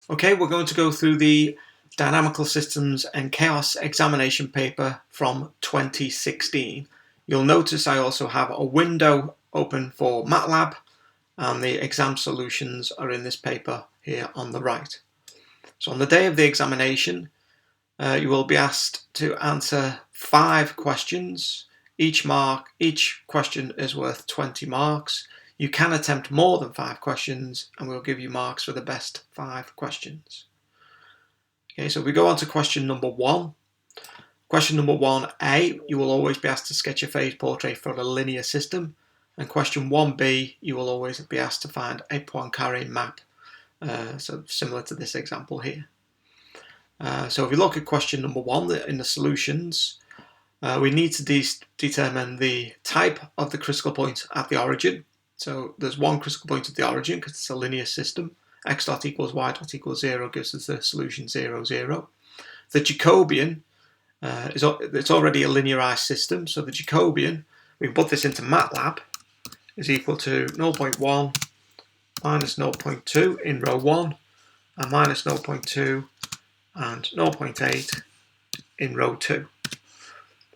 Okay, we're going to go through the Dynamical Systems and Chaos examination paper from 2016. You'll notice I also have a window open for MATLAB, and the exam solutions are in this paper here on the right. So on the day of the examination, you will be asked to answer 5 questions. Each question is worth 20 marks. You can attempt more than 5 questions, and we'll give you marks for the best 5 questions. Okay, so we go on to question number 1. Question number 1A, you will always be asked to sketch a phase portrait for a linear system. And question 1B, you will always be asked to find a Poincaré map, so similar to this example here. So if we look at question number 1 in the solutions, we need to determine the type of the critical point at the origin. So there's one critical point at the origin because it's a linear system. X dot equals y dot equals 0 gives us the solution 0, 0. The Jacobian, it's already a linearized system, so the Jacobian, we can put this into MATLAB, is equal to 0.1 minus 0.2 in row 1, and minus 0.2 and 0.8 in row 2.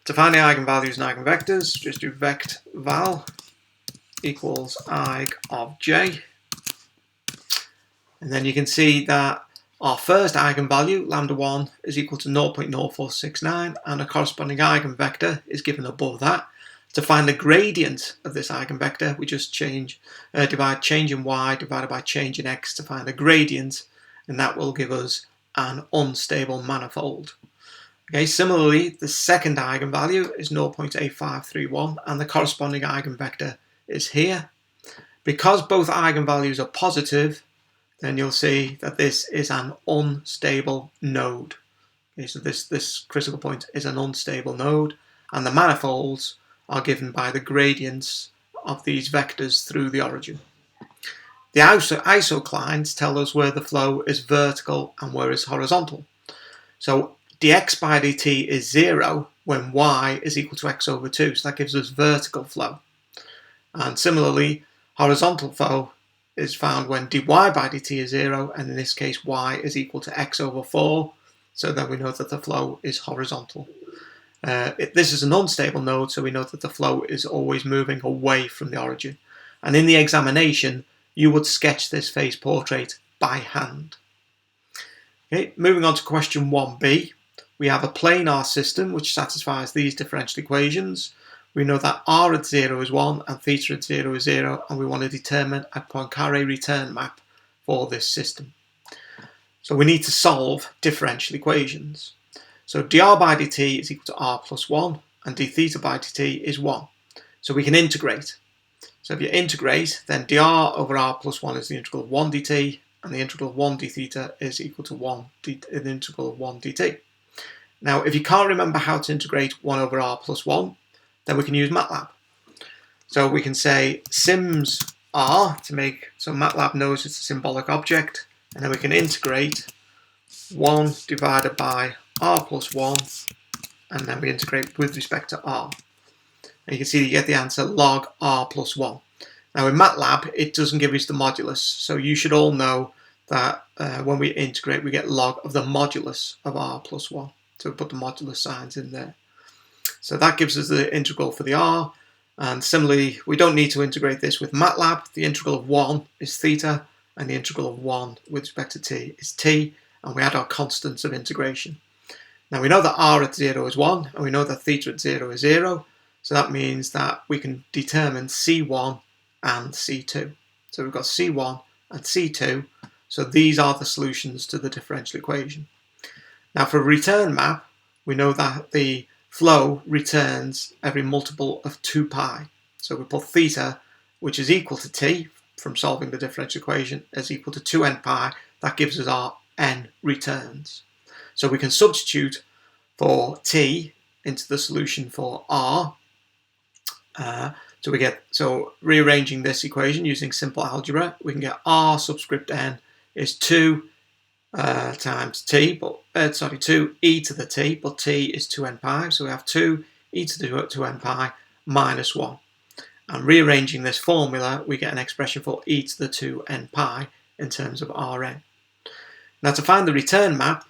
To find the eigenvalues and eigenvectors, just do vect val equals eig of j. And then you can see that our first eigenvalue, lambda 1, is equal to 0.0469, and a corresponding eigenvector is given above that. To find the gradient of this eigenvector, we just divide change in y divided by change in x to find the gradient, and that will give us an unstable manifold. Okay, similarly, the second eigenvalue is 0.8531, and the corresponding eigenvector is here. Because both eigenvalues are positive, then you'll see that this is an unstable node. Okay, so this critical point is an unstable node, and the manifolds are given by the gradients of these vectors through the origin. The isoclines tell us where the flow is vertical and where it's horizontal. So dx by dt is 0 when y is equal to x over 2, so that gives us vertical flow. And similarly, horizontal flow is found when dy by dt is 0, and in this case y is equal to x over 4, so then we know that the flow is horizontal. This is an unstable node, so we know that the flow is always moving away from the origin. And in the examination, you would sketch this phase portrait by hand. Okay, moving on to question 1b, we have a planar system which satisfies these differential equations. We know that r at 0 is 1 and theta at 0 is 0, and we want to determine a Poincaré return map for this system. So we need to solve differential equations. So dr by dt is equal to r plus 1, and d theta by dt is 1. So we can integrate. So if you integrate, then dr over r plus 1 is the integral of 1 dt, and the integral of 1 d theta is equal to the integral of 1 dt. Now, if you can't remember how to integrate 1 over r plus 1, then we can use MATLAB. So we can say sims r to make, so MATLAB knows it's a symbolic object, and then we can integrate 1 divided by r plus 1, and then we integrate with respect to r. And you can see you get the answer log r plus 1. Now in MATLAB, it doesn't give us the modulus, so you should all know that when we integrate, we get log of the modulus of r plus 1. So we put the modulus signs in there. So that gives us the integral for the r, and similarly, we don't need to integrate this with MATLAB. The integral of 1 is theta, and the integral of 1 with respect to t is t, and we add our constants of integration. Now we know that r at 0 is 1, and we know that theta at 0 is 0, so that means that we can determine c1 and c2. So we've got c1 and c2, so these are the solutions to the differential equation. Now for a return map, we know that the flow returns every multiple of 2 pi. So we put theta, which is equal to t, from solving the differential equation, as equal to 2n pi. That gives us our n returns. So we can substitute for t into the solution for r. So rearranging this equation using simple algebra, we can get r subscript n is 2 times t, 2 e to the t, but t is 2n pi, so we have 2 e to the 2n pi minus 1. And rearranging this formula, we get an expression for e to the 2n pi in terms of Rn. Now to find the return map,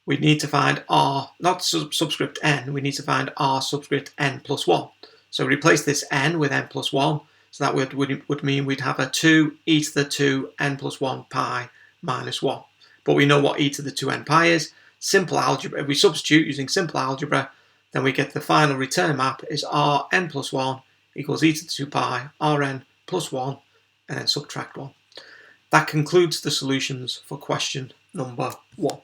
we need to find r, not subscript n, we need to find r subscript n plus 1. So replace this n with n plus 1, so that would mean we'd have a 2 e to the 2 n plus 1 pi minus 1. But we know what e to the 2n pi is. Simple algebra, if we substitute using simple algebra, then we get the final return map is r n plus 1 equals e to the 2 pi rn plus 1, and then subtract 1. That concludes the solutions for question number 1.